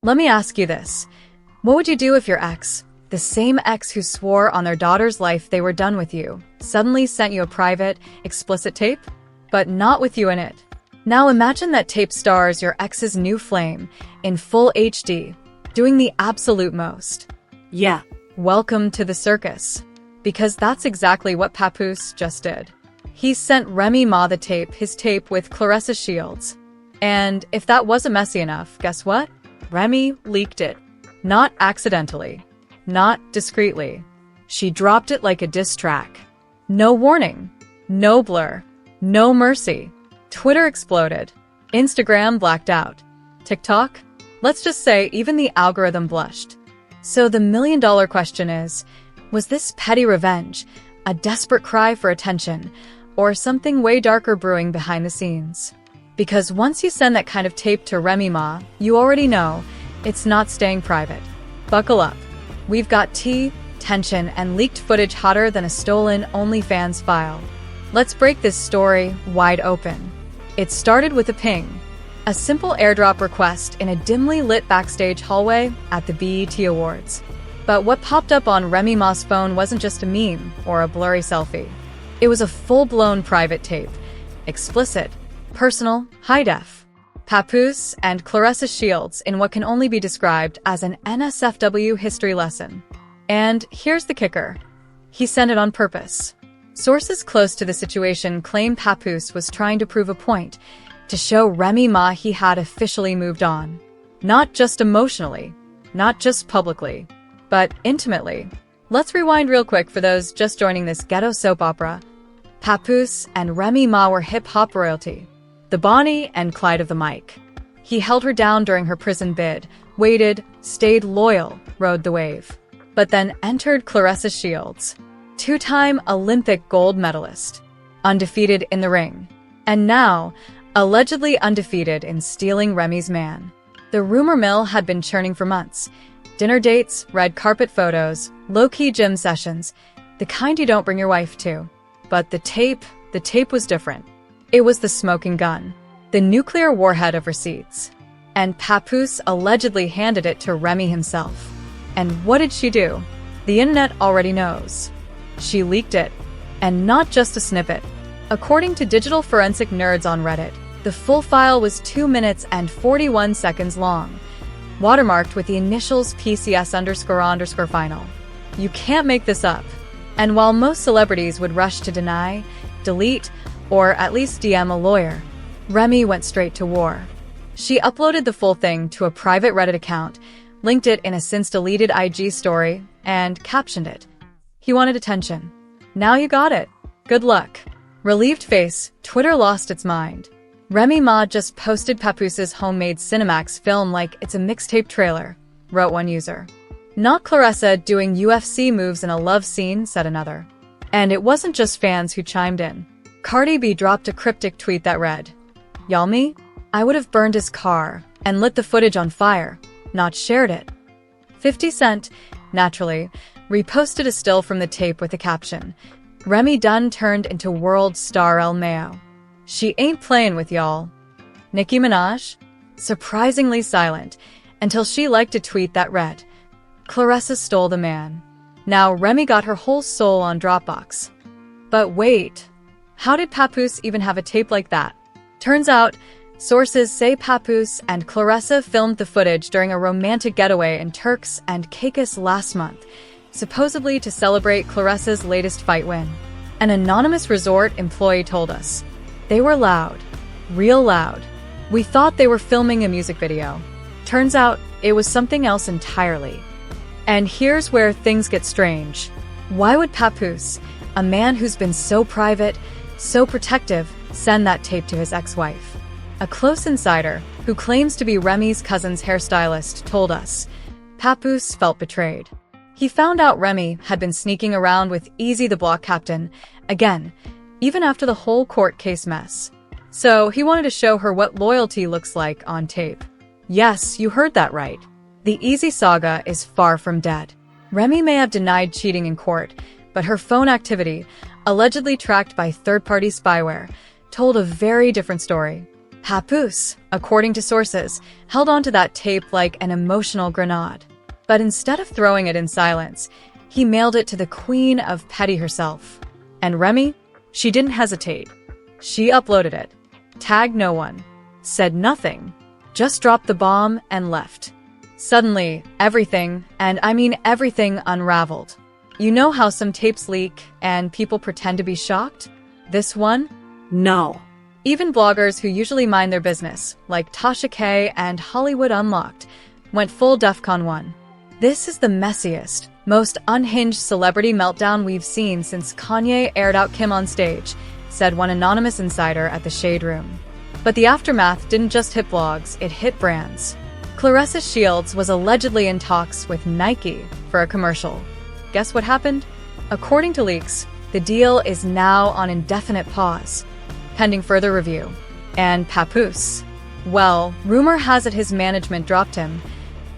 Let me ask you this. What would you do if your ex, the same ex who swore on their daughter's life they were done with you, suddenly sent you a private, explicit tape? But not with you in it. Now imagine that tape stars your ex's new flame, in full HD, doing the absolute most. Yeah. Welcome to the circus. Because that's exactly what Papoose just did. He sent Remy Ma the tape, his tape with Claressa Shields. And if that wasn't messy enough, guess what? Remy leaked it. Not accidentally. Not discreetly. She dropped it like a diss track. No warning. No blur. No mercy. Twitter exploded. Instagram blacked out. TikTok? Let's just say even the algorithm blushed. So the million-dollar question is, was this petty revenge, a desperate cry for attention, or something way darker brewing behind the scenes? Because once you send that kind of tape to Remy Ma, you already know it's not staying private. Buckle up. We've got tea, tension, and leaked footage hotter than a stolen OnlyFans file. Let's break this story wide open. It started with a ping, a simple airdrop request in a dimly lit backstage hallway at the BET Awards. But what popped up on Remy Ma's phone wasn't just a meme or a blurry selfie. It was a full-blown private tape, explicit, personal, high-def. Papoose and Claressa Shields in what can only be described as an NSFW history lesson. And here's the kicker. He sent it on purpose. Sources close to the situation claim Papoose was trying to prove a point, to show Remy Ma he had officially moved on. Not just emotionally, not just publicly, but intimately. Let's rewind real quick for those just joining this ghetto soap opera. Papoose and Remy Ma were hip-hop royalty. The Bonnie and Clyde of the mic. He held her down during her prison bid, waited, stayed loyal, rode the wave. But then entered Claressa Shields, two-time Olympic gold medalist, undefeated in the ring, and now allegedly undefeated in stealing Remy's man. The rumor mill had been churning for months. Dinner dates, red carpet photos, low-key gym sessions, the kind you don't bring your wife to. But the tape was different. It was the smoking gun, the nuclear warhead of receipts. And Papoose allegedly handed it to Remy himself. And what did she do? The internet already knows. She leaked it. And not just a snippet. According to digital forensic nerds on Reddit, the full file was 2 minutes and 41 seconds long, watermarked with the initials PCS__final. You can't make this up. And while most celebrities would rush to deny, delete, or at least DM a lawyer, Remy went straight to war. She uploaded the full thing to a private Reddit account, linked it in a since-deleted IG story, and captioned it. He wanted attention. Now you got it. Good luck. Relieved face, Twitter lost its mind. Remy Ma just posted Papoose's homemade Cinemax film like it's a mixtape trailer, wrote one user. Not Claressa doing UFC moves in a love scene, said another. And it wasn't just fans who chimed in. Cardi B dropped a cryptic tweet that read, "Y'all me? I would have burned his car and lit the footage on fire, not shared it." 50 Cent, naturally, reposted a still from the tape with a caption, "Remy done turned into world star El Mayo. She ain't playing with y'all." Nicki Minaj? Surprisingly silent, until she liked a tweet that read, "Claressa stole the man. Now Remy got her whole soul on Dropbox." But wait. How did Papoose even have a tape like that? Turns out, sources say Papoose and Claressa filmed the footage during a romantic getaway in Turks and Caicos last month, supposedly to celebrate Claressa's latest fight win. An anonymous resort employee told us, "They were loud. Real loud. We thought they were filming a music video. Turns out, it was something else entirely." And here's where things get strange. Why would Papoose, a man who's been so private, so protective, send that tape to his ex-wife? A close insider, who claims to be Remy's cousin's hairstylist, told us, Papoose felt betrayed. He found out Remy had been sneaking around with Easy the Block Captain, again, even after the whole court case mess. So he wanted to show her what loyalty looks like on tape. Yes, you heard that right. The Easy saga is far from dead. Remy may have denied cheating in court, but her phone activity, allegedly tracked by third-party spyware, told a very different story. Papoose, according to sources, held onto that tape like an emotional grenade. But instead of throwing it in silence, he mailed it to the queen of petty herself. And Remy? She didn't hesitate. She uploaded it, tagged no one, said nothing, just dropped the bomb and left. Suddenly, everything, and I mean everything, unraveled. You know how some tapes leak and people pretend to be shocked? This one? No. Even bloggers who usually mind their business, like Tasha K and Hollywood Unlocked, went full DEFCON 1. This is the messiest, most unhinged celebrity meltdown we've seen since Kanye aired out Kim on stage, said one anonymous insider at the Shade Room. But the aftermath didn't just hit blogs, it hit brands. Claressa Shields was allegedly in talks with Nike for a commercial. Guess what happened? According to leaks, the deal is now on indefinite pause, pending further review. And Papoose? Well, rumor has it his management dropped him,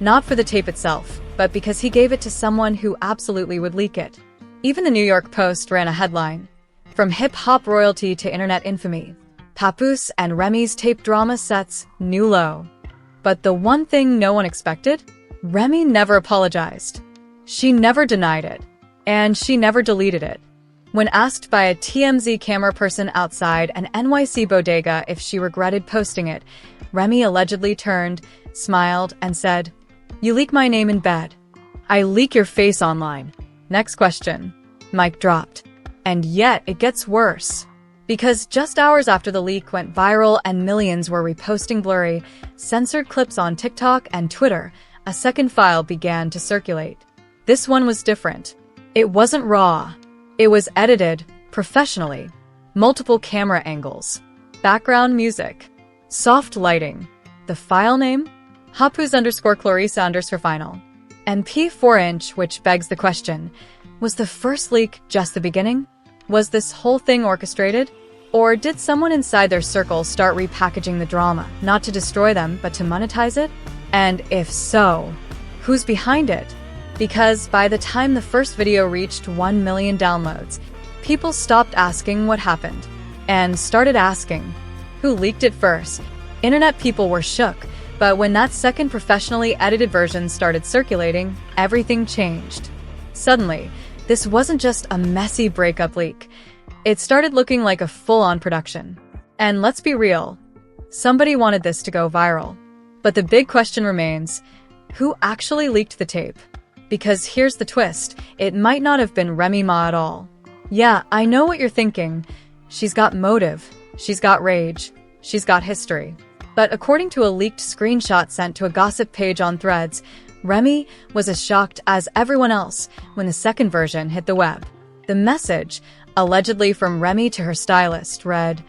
not for the tape itself, but because he gave it to someone who absolutely would leak it. Even the New York Post ran a headline. From hip-hop royalty to internet infamy, Papoose and Remy's tape drama sets new low. But the one thing no one expected? Remy never apologized. She never denied it. And she never deleted it. When asked by a TMZ camera person outside an NYC bodega if she regretted posting it, Remy allegedly turned, smiled, and said, "You leak my name in bed. I leak your face online." Next question. Mic dropped. And yet it gets worse. Because just hours after the leak went viral and millions were reposting blurry, censored clips on TikTok and Twitter, a second file began to circulate. This one was different. It wasn't raw. It was edited professionally. Multiple camera angles. Background music. Soft lighting. The file name? Papoose_Claressa_final. And P4-inch, which begs the question, was the first leak just the beginning? Was this whole thing orchestrated? Or did someone inside their circle start repackaging the drama, not to destroy them, but to monetize it? And if so, who's behind it? Because by the time the first video reached 1 million downloads, people stopped asking what happened and started asking, who leaked it first? Internet people were shook, but when that second professionally edited version started circulating, everything changed. Suddenly, this wasn't just a messy breakup leak. It started looking like a full-on production. And let's be real, somebody wanted this to go viral. But the big question remains, who actually leaked the tape? Because here's the twist, it might not have been Remy Ma at all. Yeah, I know what you're thinking. She's got motive, she's got rage, she's got history. But according to a leaked screenshot sent to a gossip page on Threads, Remy was as shocked as everyone else when the second version hit the web. The message, allegedly from Remy to her stylist, read,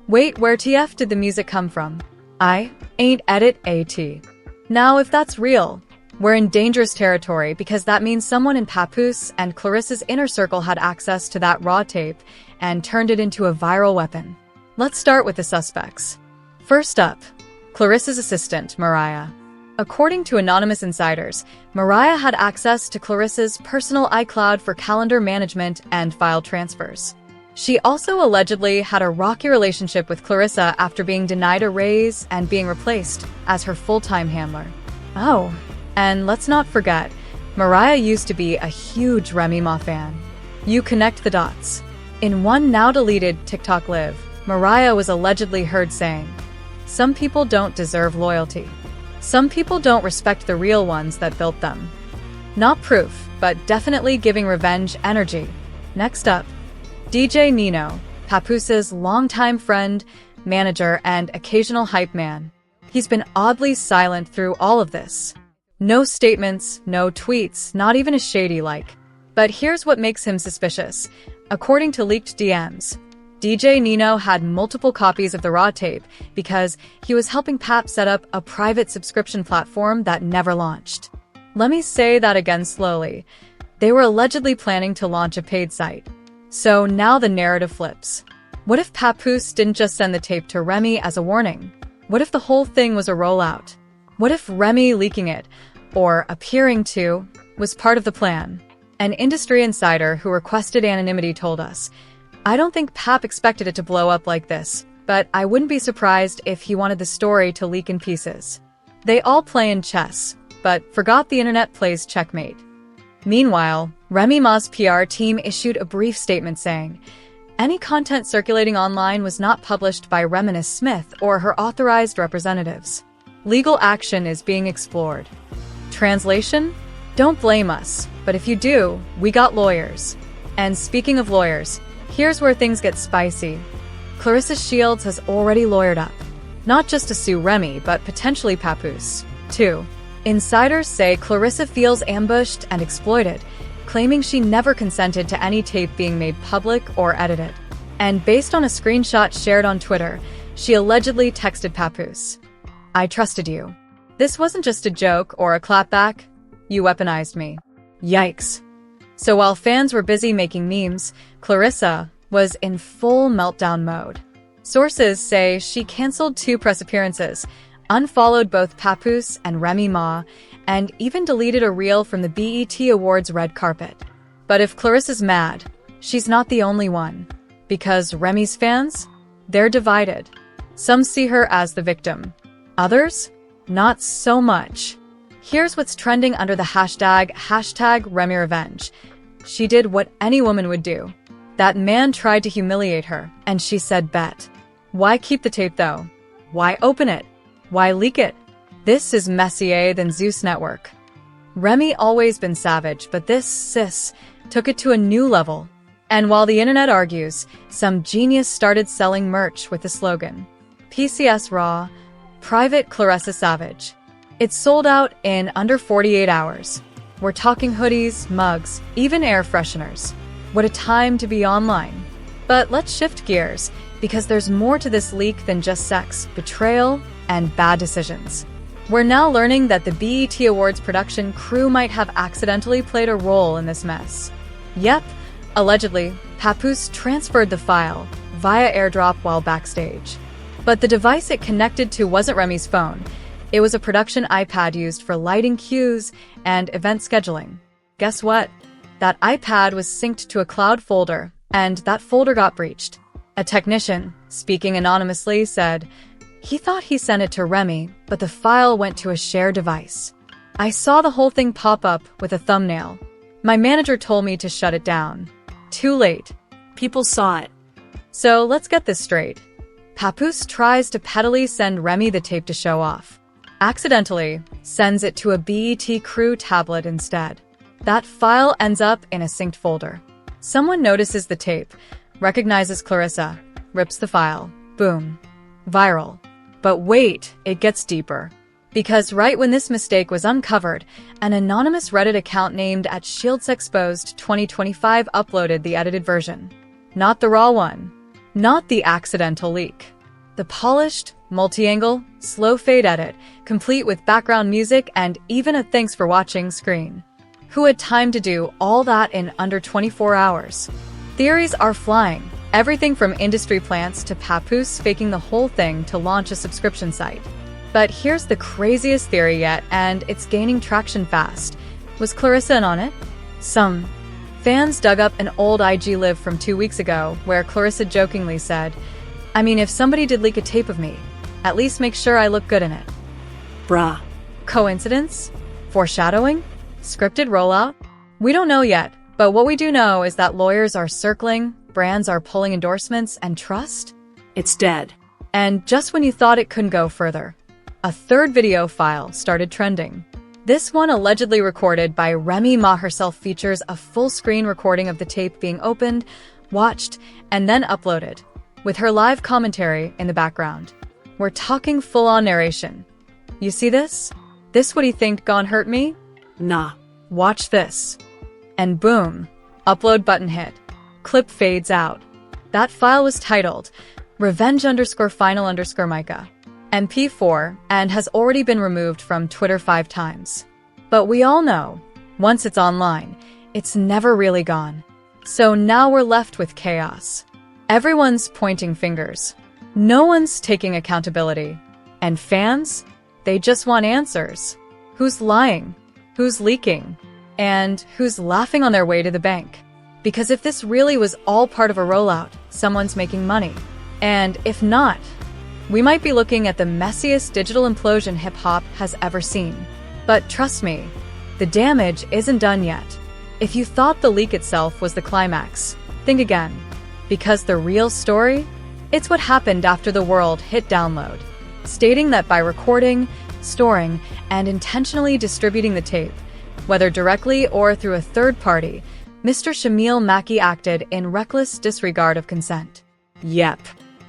"Wait, where TF did the music come from? I ain't edit AT." Now, if that's real, we're in dangerous territory because that means someone in Papoose and Claressa's inner circle had access to that raw tape and turned it into a viral weapon. Let's start with the suspects. First up, Claressa's assistant, Mariah. According to anonymous insiders, Mariah had access to Claressa's personal iCloud for calendar management and file transfers. She also allegedly had a rocky relationship with Claressa after being denied a raise and being replaced as her full-time handler. Oh, and let's not forget, Mariah used to be a huge Remy Ma fan. You connect the dots. In one now-deleted TikTok live, Mariah was allegedly heard saying, "Some people don't deserve loyalty. Some people don't respect the real ones that built them." Not proof, but definitely giving revenge energy. Next up, DJ Nino, Papoose's longtime friend, manager, and occasional hype man. He's been oddly silent through all of this. No statements, no tweets, not even a shady like. But here's what makes him suspicious. According to leaked DMs, DJ Nino had multiple copies of the raw tape because he was helping Pap set up a private subscription platform that never launched. Let me say that again slowly. They were allegedly planning to launch a paid site. So now the narrative flips. What if Papoose didn't just send the tape to Remy as a warning? What if the whole thing was a rollout? What if Remy leaking it, or appearing to, was part of the plan? An industry insider who requested anonymity told us, "I don't think Pap expected it to blow up like this. but I wouldn't be surprised if he wanted the story to leak in pieces. They all play in chess, but forgot the internet plays checkmate. Meanwhile, Remy Ma's PR team issued a brief statement saying, any content circulating online was not published by Remy Smith or her authorized representatives. Legal action is being explored. Translation? Don't blame us, but if you do, we got lawyers. And speaking of lawyers, here's where things get spicy. Claressa Shields has already lawyered up. Not just to sue Remy, but potentially Papoose, too. Insiders say Claressa feels ambushed and exploited, claiming she never consented to any tape being made public or edited. And based on a screenshot shared on Twitter, she allegedly texted Papoose, I trusted you. This wasn't just a joke or a clapback. You weaponized me. Yikes. So while fans were busy making memes, Claressa was in full meltdown mode. Sources say she canceled 2 press appearances, unfollowed both Papoose and Remy Ma, and even deleted a reel from the BET Awards red carpet. But if Claressa's mad, she's not the only one. Because Remy's fans? They're divided. Some see her as the victim. Others? Not so much. Here's what's trending under the hashtag #RemyRevenge. She did what any woman would do. That man tried to humiliate her, and she said bet. Why keep the tape though? Why open it? Why leak it? This is messier than Zeus Network. Remy always been savage, but this sis took it to a new level. And while the internet argues, some genius started selling merch with the slogan, PCS Raw, Private Claressa Savage. It sold out in under 48 hours. We're talking hoodies, mugs, even air fresheners. What a time to be online. But let's shift gears, because there's more to this leak than just sex, betrayal, and bad decisions. We're now learning that the BET Awards production crew might have accidentally played a role in this mess. Yep, allegedly, Papoose transferred the file via airdrop while backstage. But the device it connected to wasn't Remy's phone. It was a production iPad used for lighting cues and event scheduling. Guess what? That iPad was synced to a cloud folder, and that folder got breached. A technician, speaking anonymously, said, he thought he sent it to Remy, but the file went to a shared device. I saw the whole thing pop up with a thumbnail. My manager told me to shut it down. Too late. People saw it. So let's get this straight. Papoose tries to pettily send Remy the tape to show off. Accidentally sends it to a BET crew tablet instead. That file ends up in a synced folder. Someone notices the tape, recognizes Claressa, rips the file. Boom. Viral. But wait, it gets deeper. Because right when this mistake was uncovered, an anonymous Reddit account named @ShieldsExposed 2025 uploaded the edited version. Not the raw one. Not the accidental leak. The polished, multi-angle, slow fade edit, complete with background music and even a thanks for watching screen. Who had time to do all that in under 24 hours? Theories are flying. Everything from industry plants to Papoose faking the whole thing to launch a subscription site. But here's the craziest theory yet, and it's gaining traction fast. Was Claressa in on it? Some fans dug up an old IG live from 2 weeks ago where Claressa jokingly said, I mean, if somebody did leak a tape of me, at least make sure I look good in it. Bruh. Coincidence? Foreshadowing? Scripted rollout? We don't know yet, but what we do know is that lawyers are circling, brands are pulling endorsements, and trust? It's dead. And just when you thought it couldn't go further, a third video file started trending. This one, allegedly recorded by Remy Ma herself, features a full-screen recording of the tape being opened, watched, and then uploaded, with her live commentary in the background. We're talking full-on narration. You see this? This what he think gone hurt me? Nah. Watch this. And boom, upload button hit. Clip fades out. That file was titled revenge_final_Micah. MP4 and has already been removed from Twitter 5 times. But we all know, once it's online, it's never really gone. So now we're left with chaos. Everyone's pointing fingers. No one's taking accountability. And fans? They just want answers. Who's lying? Who's leaking? And who's laughing on their way to the bank? Because if this really was all part of a rollout, someone's making money. And if not, we might be looking at the messiest digital implosion hip-hop has ever seen. But trust me, the damage isn't done yet. If you thought the leak itself was the climax, think again. Because the real story? It's what happened after the world hit download, stating that by recording, storing, and intentionally distributing the tape, whether directly or through a third party, Mr. Shamil Mackey acted in reckless disregard of consent. Yep.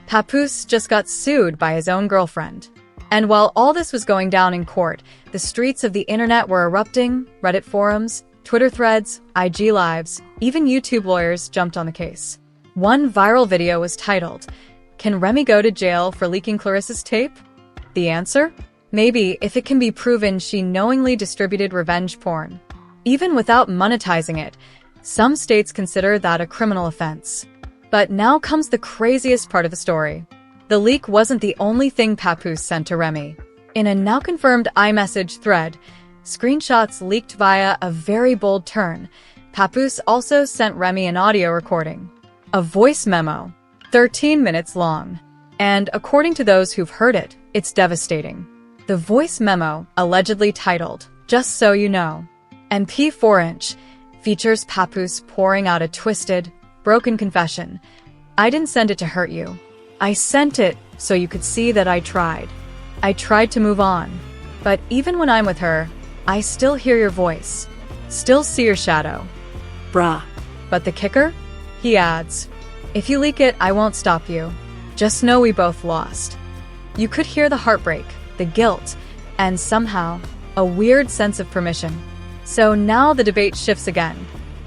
Papoose just got sued by his own girlfriend. And while all this was going down in court, the streets of the internet were erupting, Reddit forums, Twitter threads, IG lives, even YouTube lawyers jumped on the case. One viral video was titled, "Can Remy go to jail for leaking Claressa's tape?" The answer? Maybe, if it can be proven she knowingly distributed revenge porn. Even without monetizing it, some states consider that a criminal offense. But now comes the craziest part of the story. The leak wasn't the only thing Papoose sent to Remy. In a now-confirmed iMessage thread, screenshots leaked via a very bold turn, Papoose also sent Remy an audio recording. A voice memo, 13 minutes long. And according to those who've heard it, it's devastating. The voice memo, allegedly titled, "Just So You Know," and P4-inch, features Papoose pouring out a twisted, broken confession. "I didn't send it to hurt you. I sent it so you could see that I tried. I tried to move on. But even when I'm with her, I still hear your voice. Still see your shadow. Bruh." But the kicker? He adds, "If you leak it, I won't stop you. Just know we both lost." You could hear the heartbreak, the guilt, and somehow, a weird sense of permission. So now the debate shifts again.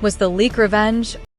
Was the leak revenge